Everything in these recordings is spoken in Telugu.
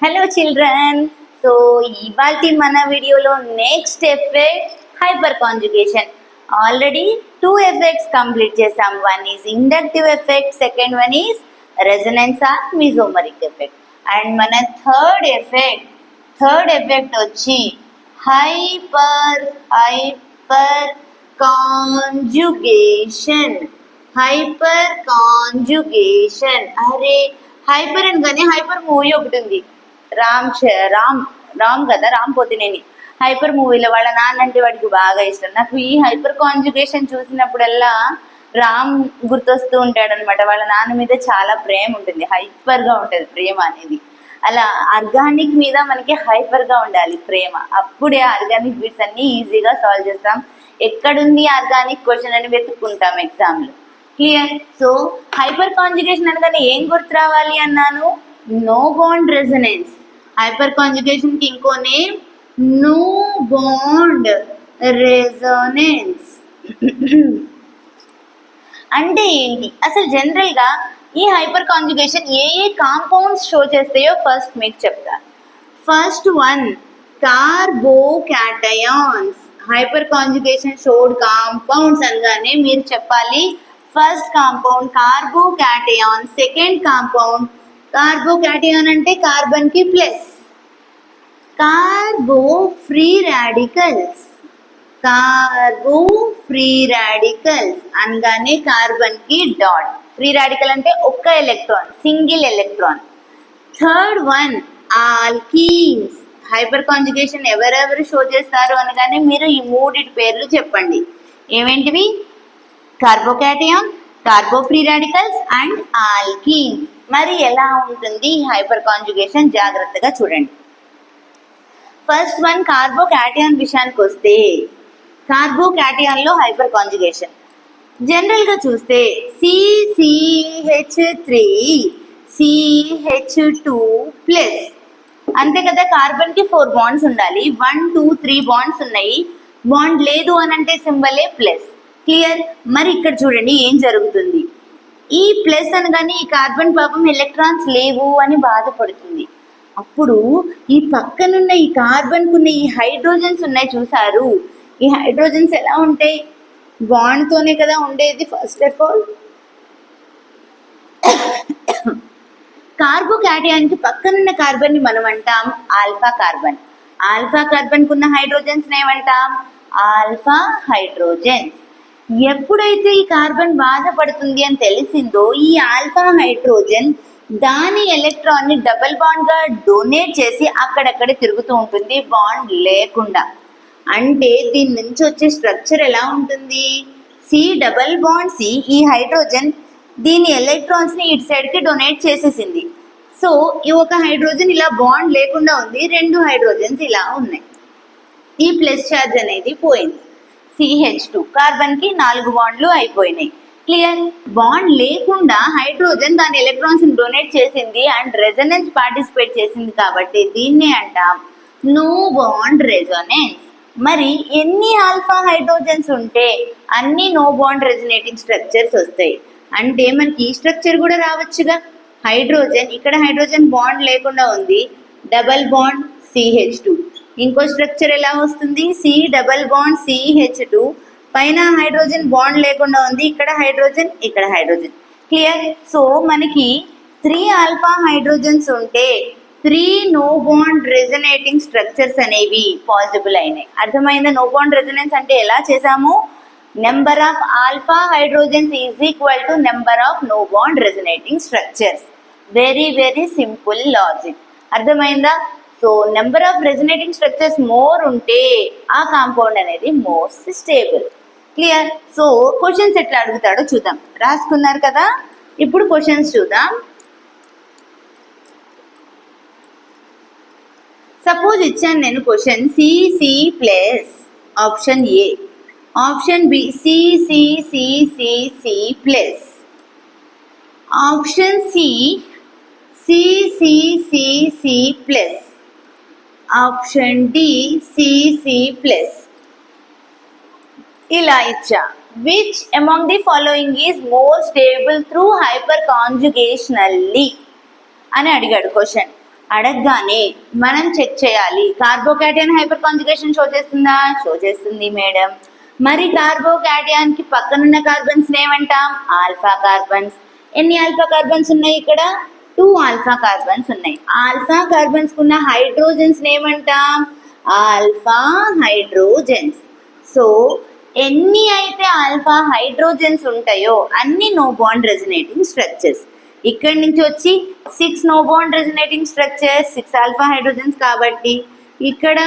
Hello children. సో ఇవాల్టి మన వీడియోలో next effect hyperconjugation. Already 2 effects complete చేసాం. One is inductive effect, second one is resonance or mesomeric effect. And మన థర్డ్ ఎఫెక్ట్ వచ్చి హైపర్ కాంజుగేషన్. అరే హైపర్ అనగానే హైపర్ మూవీ ఒకటి ఉంది, రామ్ కదా, రామ్ పోతినేని. హైపర్ మూవీలో వాళ్ళ నాన్న అంటే వాడికి బాగా ఇష్టం. నాకు ఈ హైపర్ కాంజుగేషన్ చూసినప్పుడల్లా రామ్ గుర్తొస్తూ ఉంటాడు అనమాట. వాళ్ళ నాన్న మీద చాలా ప్రేమ ఉంటుంది, హైపర్గా ఉంటుంది ప్రేమ అనేది. అలా ఆర్గానిక్ మీద మనకి హైపర్గా ఉండాలి ప్రేమ, అప్పుడే ఆర్గానిక్ బిట్స్ అన్ని ఈజీగా సాల్వ్ చేస్తాం. ఎక్కడుంది ఆర్గానిక్ క్వశ్చన్ అని వెతుక్కుంటాం ఎగ్జామ్లో. క్లియర్? సో హైపర్ కాంజుగేషన్ అనగానే ఏం గుర్తు రావాలి అన్నాను? No bond resonance. Hyper conjugation కి ఇంకో నేమ్ నో బాండ్ రెజొనెన్స్. అంటే ఏంటి అసలు? జనరల్ గా ఈ హైపర్ కాంజుగేషన్ ఏ కాంపౌండ్స్ షో చేస్తాయో ఫస్ట్ మీకు చెప్తా. First one, carbocations. Hyperconjugation showed compounds అనగానే మీరు చెప్పాలి first compound carbocation, second compound carbocation అంటే కార్బన్ కి ప్లస్, కార్బో ఫ్రీ రాడికల్స్ అనగానే కార్బన్ కి డాట్. ఫ్రీ రాడికల్ అంటే ఒక్క electron, single electron. Third one alkenes. Hyperconjugation ఎవరెవరు షో చేస్తారు అనగానే మీరు ఈ మూడిటి పేర్లు చెప్పండి. ఏమేంటివి? Carbocation, carbo free radicals and alkene. మరి ఎలా ఉంటుంది హైపర్ కాంజుగేషన్? జాగ్రత్తగా చూడండి. ఫస్ట్ వన్ కార్బోకాటయాన్ విషయానికి వస్తే, కార్బోకాటయాన్ లో హైపర్ కాంజుగేషన్ జనరల్ గా చూస్తే CCH3 CH2 ప్లస్, అంతే కదా. కార్బన్ కి 4 బాండ్స్ ఉండాలి, 1 2 3 బాండ్స్ ఉన్నాయి. బాండ్ లేదు అని అంటే సింబలే ప్లస్. క్లియర్? మరి ఇక్కడ చూడండి ఏం జరుగుతుంది. ఈ ప్లస్ అనగానే ఈ కార్బన్ పాపం ఎలక్ట్రాన్స్ లేవు అని బాధపడుతుంది. అప్పుడు ఈ పక్కనున్న ఈ కార్బన్ కున్న ఈ హైడ్రోజన్స్ ఉన్నాయి చూసారు. ఈ హైడ్రోజన్స్ ఎలా ఉంటాయి? బాండ్ తోనే కదా ఉండేది. ఫస్ట్ ఆఫ్ ఆల్ కార్బోకాటయాన్ కి పక్కనున్న కార్బన్ ని మనం అంటాం ఆల్ఫా కార్బన్. ఆల్ఫా కార్బన్ కున్న హైడ్రోజన్స్ ఏమంటాం? Alpha hydrogens. ఎప్పుడైతే ఈ కార్బన్ బాధపడుతుంది అని తెలిసిందో ఈ ఆల్ఫా హైడ్రోజన్ దాని ఎలక్ట్రాన్ ని డబల్ బాండ్ గా డొనేట్ చేసి అక్కడక్కడ తిరుగుతూ ఉంటుంది బాండ్ లేకుండా. అంటే దీని నుంచి వచ్చే స్ట్రక్చర్ ఎలా ఉంటుంది? C double bond C. ఈ హైడ్రోజన్ దీని ఎలక్ట్రాన్స్ ని ఇటు సైడ్ కి డొనేట్ చేసేసింది. సో ఈ ఒక హైడ్రోజన్ ఇలా బాండ్ లేకుండా ఉంది, 2 హైడ్రోజన్స్ ఇలా ఉన్నాయి. ఈ ప్లస్ ఛార్జ్ అనేది పోయింది. CH2 కార్బన్ కి 4 బాండ్లు అయిపోయినాయి. క్లియర్? బాండ్ లేకుండా హైడ్రోజన్ దాని ఎలక్ట్రాన్స్ ని డొనేట్ చేసింది అండ్ రెజొనెన్స్ పార్టిసిపేట్ చేసింది కాబట్టి దీన్నే అంటాం నో బాండ్ రెజొనెన్స్. మరి ఎన్ని ఆల్ఫా హైడ్రోజన్స్ ఉంటే అన్ని నో బాండ్ రెజొనేటింగ్ స్ట్రక్చర్స్ వస్తాయి. అంటే మనకి ఈ స్ట్రక్చర్ కూడా రావచ్చుగా. హైడ్రోజన్, ఇక్కడ హైడ్రోజన్ బాండ్ లేకుండా ఉంది, డబల్ బాండ్ CH2. ఇంకో స్ట్రక్చర్ ఎలా వస్తుంది? సి డబల్ బాండ్ CH2, పైన హైడ్రోజన్ బాండ్ లేకుండా ఉంది, ఇక్కడ హైడ్రోజన్, ఇక్కడ హైడ్రోజన్. క్లియర్? సో మనకి 3 ఆల్ఫా హైడ్రోజన్స్ ఉంటే 3 నో బాండ్ రెజొనేటింగ్ స్ట్రక్చర్స్ అనేవి పాసిబుల్ అయినాయి. అర్థమైందా? నో బాండ్ రెజొనెన్స్ అంటే ఎలా చేసాము? Number of alpha hydrogens is equal to number of no bond resonating structures. Very very simple logic. అర్థమైందా? So number of resonating structures more ఉంటే ఆ కాంపౌండ్ అనేది most stable. Clear? So questions ఎట్లా అడుగుతాడో చూద్దాం. రాసుకున్నారు కదా, ఇప్పుడు క్వశ్చన్స్ చూద్దాం. సపోజ్ ఇచ్చాను నేను question CC plus option A, option B CC plus, option C CC plus, option D CC plus. ఇలా ఇచ్చా. Which among the following is more stable through hyperconjugationally అని అడిగాడు క్వశ్చన్. అడగగానే మనం చెక్ చేయాలి. కార్బోకాటయాన్ హైపర్ కాంజుగేషన్ షో చేస్తుందా? షో చేస్తుంది మేడం. మరి కార్బోకాటయాన్ కి పక్కనున్న కార్బన్స్ ఏమంటాం? Alpha carbons. ఎన్ని ఆల్ఫా కార్బన్స్ ఉన్నాయి ఇక్కడ? 2 ఆల్ఫా కార్బన్స్ ఉన్నాయి. ఆల్ఫా కార్బన్స్ కున్న హైడ్రోజన్స్ ఏమంటాం? Alpha hydrogens. సో ఎన్ని అయితే ఆల్ఫా హైడ్రోజన్స్ ఉంటాయో అన్ని నో బాండ్ రెజనేటింగ్ స్ట్రక్చర్స్. ఇక్కడి నుంచి వచ్చి 6 no bond resonating structures, 6 alpha hydrogens. కాబట్టి ఇక్కడ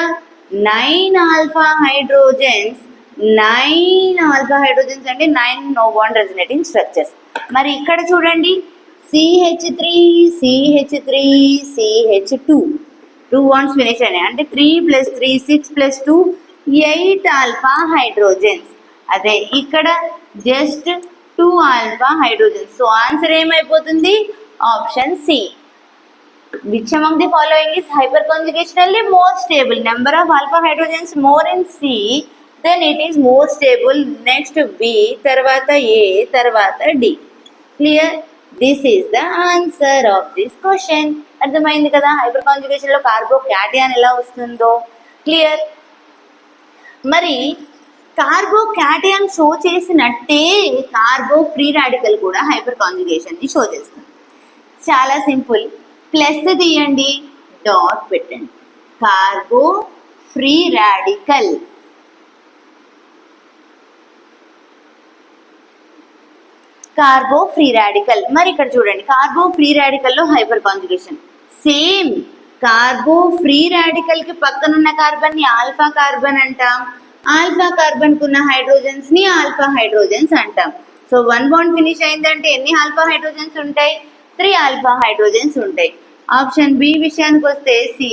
9 ఆల్ఫా హైడ్రోజన్స్, 9 ఆల్ఫా హైడ్రోజన్స్ అంటే 9 నో బాండ్ రెజనేటింగ్ స్ట్రక్చర్స్. మరి ఇక్కడ చూడండి, CH3 CH3 CH2 2 bonds finish అయినాయి. అంటే 3 + 3 6 + 2 8 ఆల్ఫా హైడ్రోజన్స్. అదే ఇక్కడ just 2 alpha hydrogens. So answer ఏమైపోతుంది? Option C. Which among the following is hyperconjugationally more stable? Number of alpha hydrogens more in C, then it is more stable. Next B, tarvata A, tarvata D. Clear? This is the answer of this question. అర్థమైంది కదా హైపర్కాంజుగేషన్ లో కార్బోకాటయాన్ ఎలా వస్తుందో. క్లియర్? మరి కార్బోకాటయాన్ షో చేసినట్టే కార్బో ఫ్రీ రాడికల్ కూడా హైపర్ కాంజుగేషన్ ని షో చేస్తుంది. చాలా సింపుల్. ప్లస్ తీయండి, డాట్ పెట్టండి. కార్బో ఫ్రీ రాడికల్, కార్బో ఫ్రీ రాడికల్. మరి ఇక్కడ చూడండి, కార్బో ఫ్రీ రాడికల్ లో hyper conjugation same. కార్బో free radical కి పక్కనున్న కార్బన్ ని ఆల్ఫా కార్బన్ అంటాం. ఆల్ఫా కార్బన్ కున్న హైడ్రోజన్స్ ని ఆల్ఫా హైడ్రోజన్స్ అంటాం. సో 1 బాండ్ ఫినిష్ అయిందంటే ఎన్ని ఆల్ఫా హైడ్రోజన్స్ ఉంటాయి? 3 ఆల్ఫా హైడ్రోజన్స్ ఉంటాయి. ఆప్షన్ బి విషయానికి వస్తే సి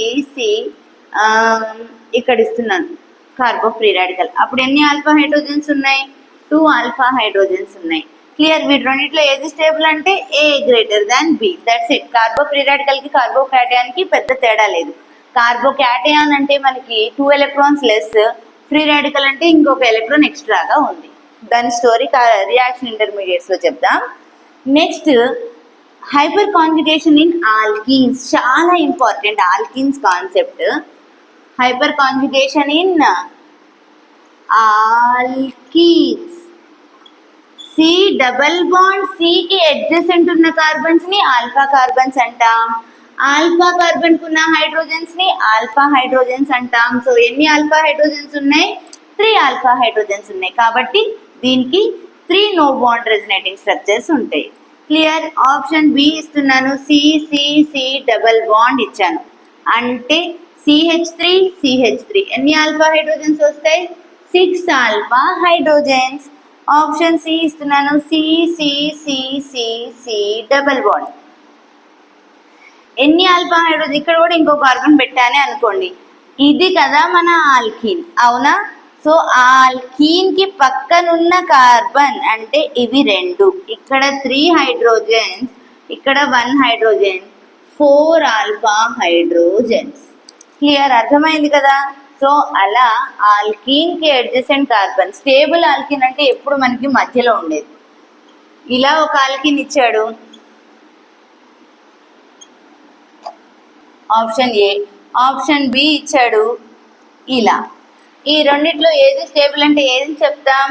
ఇక్కడ ఇస్తున్నాను కార్బో ఫ్రీ రాడికల్. అప్పుడు ఎన్ని ఆల్ఫా హైడ్రోజన్స్ ఉన్నాయి? 2 ఆల్ఫా హైడ్రోజన్స్ ఉన్నాయి. క్లియర్? వీటి రెండిట్లో ఏది స్టేబుల్ అంటే A greater than B. That's it. Carbo free radical కి కార్బోకాటయాన్ కి పెద్ద తేడా లేదు. కార్బోకాటయాన్ అంటే మనకి 2 ఎలక్ట్రాన్స్ లెస్, ఫ్రీ రాడికల్ అంటే ఇంకొక ఎలక్ట్రాన్ ఎక్స్ట్రాగా ఉంది. దాని స్టోరీ రియాక్షన్ ఇంటర్మీడియట్స్ లో చెప్దాం. Next hyperconjugation in alkenes. చాలా important alkenes concept. Hyperconjugation in alkenes. C double bond C కి అడ్జసెంట్ ఉన్న కార్బన్స్ ని ఆల్ఫా కార్బన్స్ అంటాం. ఆల్ఫా కార్బన్ కున్న హైడ్రోజన్స్ ని ఆల్ఫా హైడ్రోజన్స్ అంటాం. సో ఎన్ని ఆల్ఫా హైడ్రోజన్స్ ఉన్నాయి? 3 ఆల్ఫా హైడ్రోజన్స్ ఉన్నాయి. కాబట్టి దీనికి 3 నో బాండ్ రెజనేటింగ్ స్ట్రక్చర్స్ ఉంటాయి. క్లియర్? ఆప్షన్ బి ఇస్తున్నాను. సి డబల్ బాండ్ ఇచ్చాను అంటే CH3 CH3 ఎన్ని ఆల్ఫా హైడ్రోజన్స్ వస్తాయి? 6 ఆల్ఫా హైడ్రోజన్స్. ఆప్షన్ సి ఇస్తున్నాను. C double bond. ఎన్ని ఆల్ఫా హైడ్రోజన్? ఇక్కడ కూడా ఇంకో కార్బన్ పెట్టానే అనుకోండి. ఇది కదా మన ఆల్కీన్, అవునా? సో ఆల్కీన్ కి పక్కనున్న కార్బన్ అంటే ఇవి 2. ఇక్కడ 3 హైడ్రోజన్స్, ఇక్కడ 1 హైడ్రోజన్, 4 ఆల్ఫా హైడ్రోజన్స్. క్లియర్? అర్థమైంది కదా? సో అలా ఆల్కీన్ కి అడ్జసెంట్ కార్బన్. స్టేబుల్ ఆల్కీన్ అంటే ఎప్పుడు మనకి మధ్యలో ఉండేది. ఇలా ఒక ఆల్కీన్ ఇచ్చాడు, ఆప్షన్ ఏ. ఆప్షన్ బి ఇచ్చాడు ఇలా. ఈ రెండిట్లో ఏది స్టేబుల్ అంటే ఏది చెప్తాం?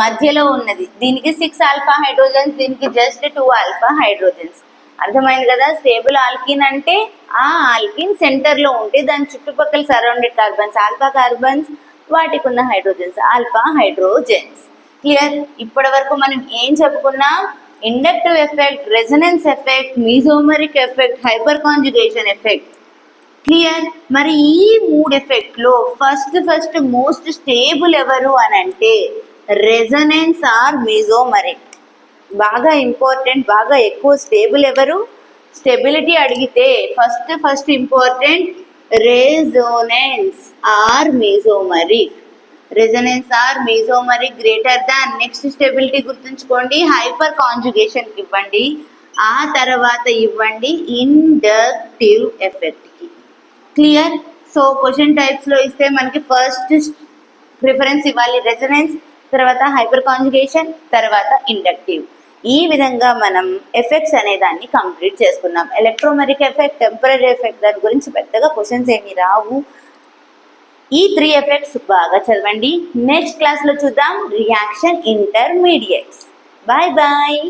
మధ్యలో ఉన్నది. దీనికి 6 ఆల్ఫా హైడ్రోజన్స్, దీనికి జస్ట్ 2 ఆల్ఫా హైడ్రోజన్స్. అర్థమైంది కదా? స్టేబుల్ ఆల్కీన్ అంటే ఆ ఆల్కీన్ సెంటర్ లో ఉంటే దాని చుట్టుపక్కల సరౌండెడ్ కార్బన్స్ ఆల్ఫా కార్బన్స్, వాటికి ఉన్న హైడ్రోజన్స్ ఆల్ఫా హైడ్రోజన్స్. క్లియర్? ఇప్పటి వరకు మనం ఏం చెప్పుకున్నాం? Inductive effect, resonance effect, mesomeric effect, hyperconjugation effect. Clear? మరి ఈ 3 ఎఫెక్ట్ లో ఫస్ట్ మోస్ట్ స్టేబుల్ ఎవరు అని అంటే రెజొనెన్స్ ఆర్ మీజోమరిక్. బాగా ఇంపార్టెంట్, బాగా ఎక్కువ స్టేబుల్ ఎవరు? స్టెబిలిటీ అడిగితే first important resonance or mesomeric. Resonance or mesomeric greater than. Next stability గుర్తుంచుకోండి, హైపర్ కాంజుగేషన్ కి ఇవ్వండి, ఆ తర్వాత ఇవ్వండి ఇండక్టివ్ ఎఫెక్ట్ కి. క్లియర్? సో క్వశ్చన్ టైప్స్ లో ఇస్తే మనకి ఫస్ట్ ప్రిఫరెన్స్ ఇవ్వాలి రెజొనెన్స్, తర్వాత హైపర్ కాంజుగేషన్, తర్వాత ఇండక్టివ్. ఈ విధంగా మనం ఎఫెక్ట్స్ అనే దాన్ని కంప్లీట్ చేసుకున్నాం. ఎలక్ట్రోమెరిక్ ఎఫెక్ట్, టెంపరీ ఎఫెక్ట్, దాని గురించి పెద్దగా క్వశ్చన్స్ ఏమీ రావు. ఈ 3 ఎఫెక్ట్స్ బాగా చదవండి. నెక్స్ట్ క్లాస్లో చూద్దాం రియాక్షన్ ఇంటర్మీడియట్స్. Bye bye.